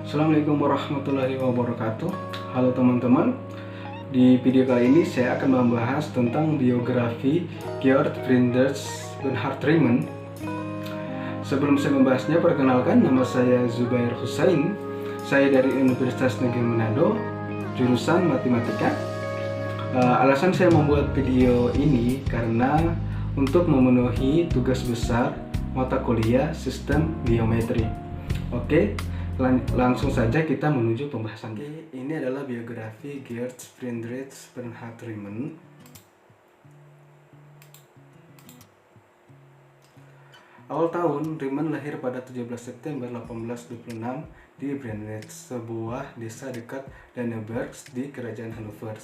Assalamualaikum warahmatullahi wabarakatuh. Halo teman-teman. Di video kali ini saya akan membahas tentang biografi Georg Friedrich Bernhard Riemann. Sebelum saya membahasnya, perkenalkan, nama saya Zubair Husain. Saya dari Universitas Negeri Manado, jurusan Matematika. Alasan saya membuat video ini karena untuk memenuhi tugas besar mata kuliah Sistem Geometri. Oke. Langsung saja kita menuju pembahasannya. Ini adalah biografi Georg Friedrich Bernhard Riemann. Awal tahun, Riemann lahir pada 17 September 1826 di Brennwitz, sebuah desa dekat Danneberg di Kerajaan Hannover.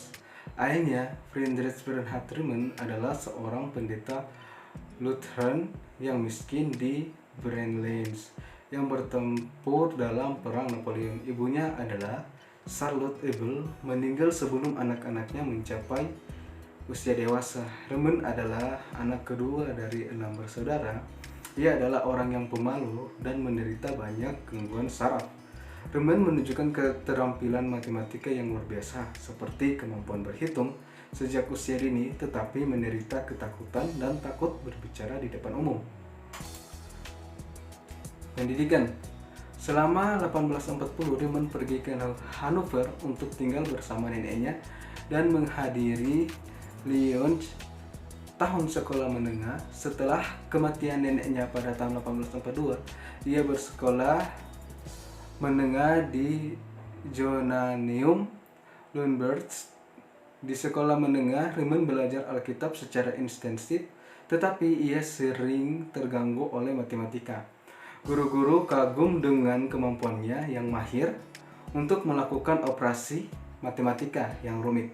Ayahnya, Friedrich Bernhard Riemann, adalah seorang pendeta Lutheran yang miskin di Brennwitz yang bertempur dalam Perang Napoleon. Ibunya adalah Charlotte Abel, meninggal sebelum anak-anaknya mencapai usia dewasa. Riemann adalah anak kedua dari 6 bersaudara. Ia adalah orang yang pemalu dan menderita banyak gangguan saraf. Riemann menunjukkan keterampilan matematika yang luar biasa, seperti kemampuan berhitung sejak usia dini, tetapi menderita ketakutan dan takut berbicara di depan umum. Pendidikan. Selama 1840, Riemann pergi ke Hannover untuk tinggal bersama neneknya dan menghadiri Lyon tahun sekolah menengah. Setelah kematian neneknya pada tahun 1842, ia bersekolah menengah di Johanneum Lundberg. Di sekolah menengah, Riemann belajar Alkitab secara intensif, tetapi ia sering terganggu oleh matematika. Guru-guru kagum dengan kemampuannya yang mahir untuk melakukan operasi matematika yang rumit,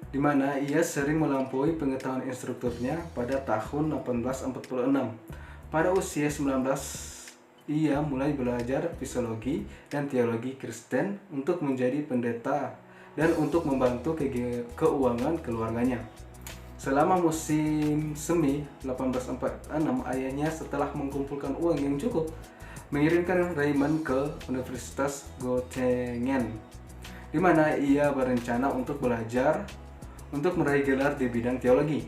di mana ia sering melampaui pengetahuan instrukturnya. Pada tahun 1846, pada usia 19, ia mulai belajar fisiologi dan teologi Kristen untuk menjadi pendeta dan untuk membantu keuangan keluarganya. Selama musim semi 1846, ayahnya setelah mengumpulkan uang yang cukup, mengirimkan Riemann ke Universitas Göttingen, di mana ia berencana untuk belajar untuk meraih gelar di bidang teologi.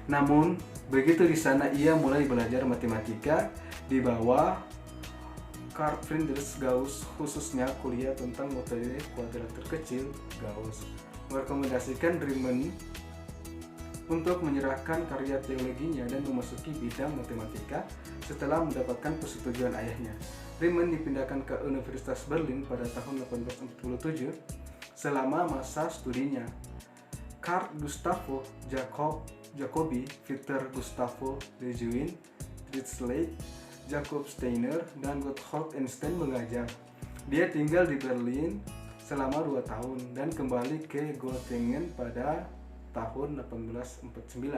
Namun, begitu di sana ia mulai belajar matematika di bawah Carl Friedrich Gauss, khususnya kuliah tentang metode kuadratur kecil. Gauss merekomendasikan Riemann untuk menyerahkan karya teologinya dan memasuki bidang matematika setelah mendapatkan persetujuan ayahnya. Riemann dipindahkan ke Universitas Berlin pada tahun 1847. Selama masa studinya, Carl Gustavo Jacobi, Victor Gustavo Lejeune, Dirichlet, Jakob Steiner, dan Gotthold Einstein mengajar. Dia tinggal di Berlin selama 2 tahun dan kembali ke Göttingen pada tahun 1849.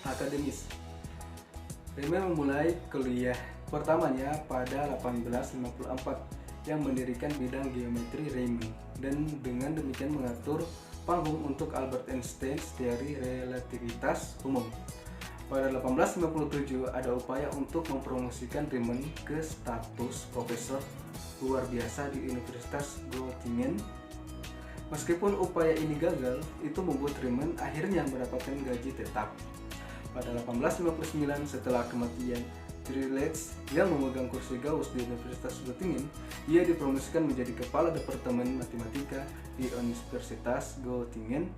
Akademis. Riemann memulai kuliah pertamanya pada 1854 yang mendirikan bidang geometri Riemann, dan dengan demikian mengatur panggung untuk Albert Einstein teori relativitas umum. Pada 1857 ada upaya untuk mempromosikan Riemann ke status profesor luar biasa di Universitas Göttingen. Meskipun upaya ini gagal, itu membuat Riemann akhirnya mendapatkan gaji tetap. Pada 1859, setelah kematian Dirichlet yang memegang kursi Gauss di Universitas Göttingen, ia dipromosikan menjadi kepala departemen matematika di Universitas Göttingen.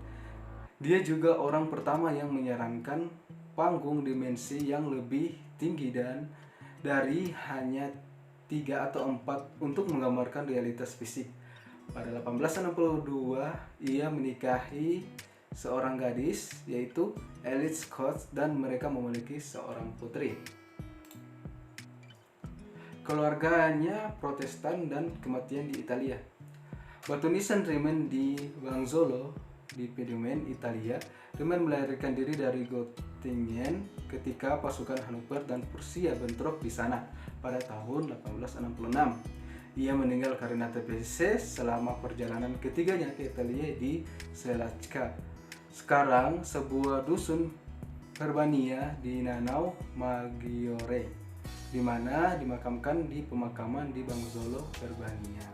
Dia juga orang pertama yang menyarankan panggung dimensi yang lebih tinggi dan dari hanya 3 atau 4 untuk menggambarkan realitas fisik. Pada 1862, ia menikahi seorang gadis, yaitu Alice Scott, dan mereka memiliki seorang putri. Keluarganya Protestan dan kematian di Italia. Batu nisan Riemann di Banzolo di Piedmont, Italia. Riemann melarikan diri dari Göttingen ketika pasukan Hannover dan Prussia bentrok di sana pada tahun 1866. Ia meninggal karena TBC selama perjalanan ketiganya ke Italia di Selacca, sekarang sebuah dusun Verbania di Nanau Maggiore. di mana dimakamkan di pemakaman di Bangzolo, Verbania.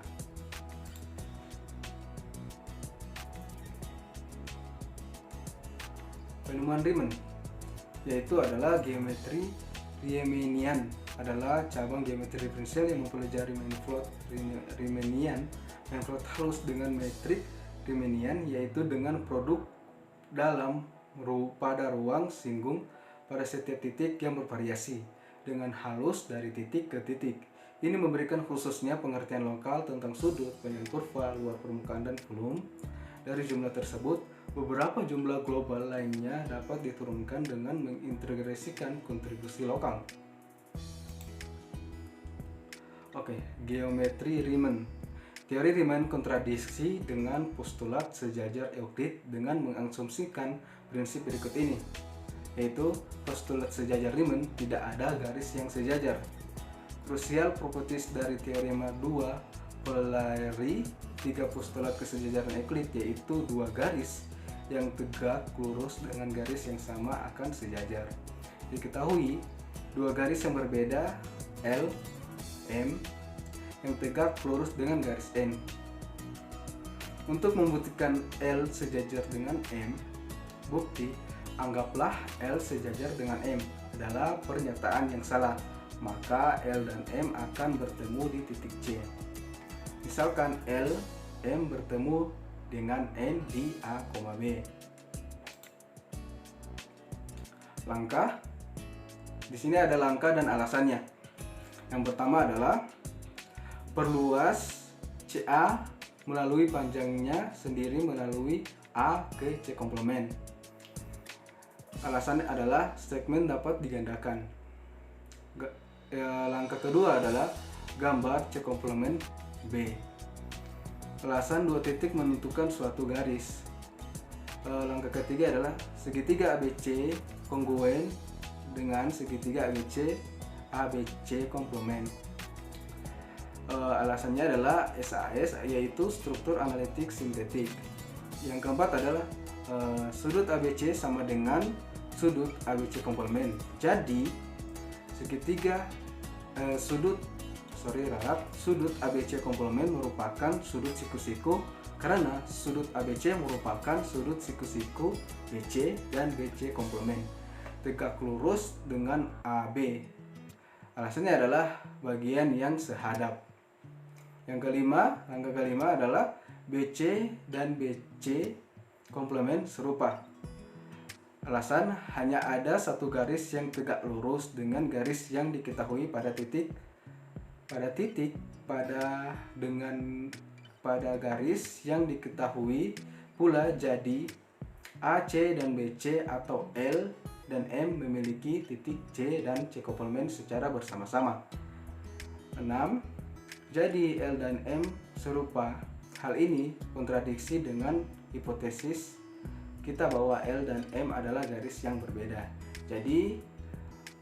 Penemuan Riemann yaitu adalah geometri Riemannian, adalah cabang geometri diferensial yang mempelajari manifold Riemannian, manifold halus dengan metrik Riemannian, yaitu dengan produk dalam pada ruang singgung pada setiap titik yang bervariasi dengan halus dari titik ke titik. Ini memberikan khususnya pengertian lokal tentang sudut, panjang kurva, luar permukaan, dan volume. Dari jumlah tersebut, beberapa jumlah global lainnya dapat diturunkan dengan mengintegrasikan kontribusi lokal. Oke, geometri Riemann. Teori Riemann kontradiksi dengan postulat sejajar Euclid dengan mengasumsikan prinsip berikut ini, yaitu postulat sejajar Riemann tidak ada garis yang sejajar. Krusial properties dari teorema 2 Polari 3 postulat kesejajaran Euclid, yaitu dua garis yang tegak lurus dengan garis yang sama akan sejajar. Diketahui dua garis yang berbeda L, M yang tegak lurus dengan garis N. Untuk membuktikan L sejajar dengan M, bukti anggaplah L sejajar dengan M adalah pernyataan yang salah, maka L dan M akan bertemu di titik C. Misalkan L, M bertemu dengan N di A, B. Langkah. Di sini ada langkah dan alasannya. Yang pertama adalah perluas CA melalui panjangnya sendiri melalui A ke C komplement. Alasannya adalah segmen dapat digandakan. Langkah kedua adalah gambar C komplement B. Alasan dua titik menentukan suatu garis. Langkah ketiga adalah segitiga ABC kongruen dengan segitiga ABC komplement. Alasannya adalah SAS, yaitu struktur analitik sintetik. Yang keempat adalah sudut ABC sama dengan sudut ABC komplement. Jadi segitiga sudut ABC komplement merupakan sudut siku-siku karena sudut ABC merupakan sudut siku-siku BC dan BC komplement tegak lurus dengan AB. Alasannya adalah bagian yang sehadap. Langkah kelima adalah BC dan BC komplement serupa. Alasan hanya ada satu garis yang tegak lurus dengan garis yang diketahui pada garis yang diketahui pula, jadi AC dan BC atau L dan M memiliki titik C dan C komplement secara bersama-sama. 6. Jadi L dan M serupa. Hal ini kontradiksi dengan hipotesis kita bahwa L dan M adalah garis yang berbeda. Jadi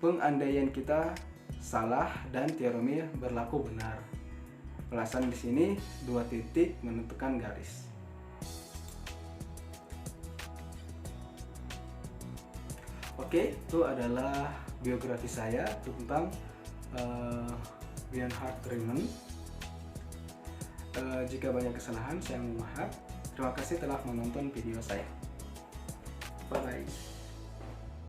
pengandaian kita salah dan teoremnya berlaku benar. Alasan di sini dua titik menentukan garis. Oke, itu adalah biografi saya tentang Bernhard Riemann. Jika banyak kesalahan, saya mohon maaf. Terima kasih telah menonton video saya. Bye bye.